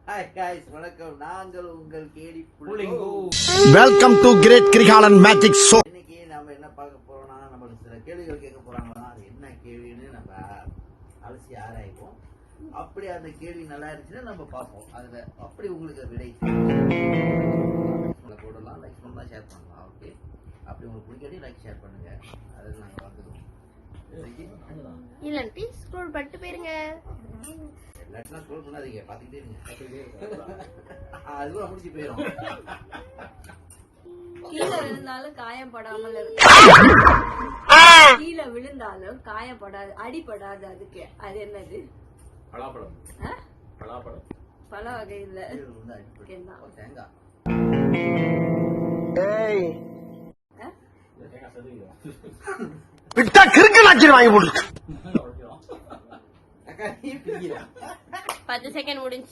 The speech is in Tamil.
ஹாய் காய்ஸ், வணக்கம். நாங்கள் உங்கள் கேடி welcome to great Kirikalan magic show. இன்னைக்கு நம்ம என்ன பார்க்க போறோம்னா, நம்ம சில கேள்விகள் கேட்க போறாங்களா, அது என்ன கேள்வின்னு நம்ம அலசி ஆராய்வோம். அப்படி அந்த கேள்வி நல்லா இருந்துச்சுன்னா நம்ம பார்ப்போம். அதுல அப்படி உங்களுக்கு விடை போடலாம், லைக் பண்ணலாம், ஷேர் பண்ணலாம். ஓகே, அப்படி உங்களுக்கு பிடிக்காட்டி லைக் ஷேர் பண்ணுங்க. அது நாங்கள் பார்த்துக்கோம். இல்லாட்டி ஸ்க்ரோல் பண்ணிட்டு போயிருங்க. எல்லாத்தையும் ஸ்க்ரோல் பண்ணாதீங்க, பார்த்துக்கிட்டே இருங்க. அதுவும் முடிச்சு போயிடும். கீழே விழுந்தாலும் காயப்படாமல் இருக்கு. கீழே விழுந்தாலும் காயப்படாது, அடிபடாது. அதுக்கு அது என்னது? பலாப்பழம். பலாப்பழம் பல வகை இல்ல. தேங்காய். விட்டா கிறுக்கு நாச்சி வாங்கி போட்டு 10 செகண்ட் முடிஞ்சு.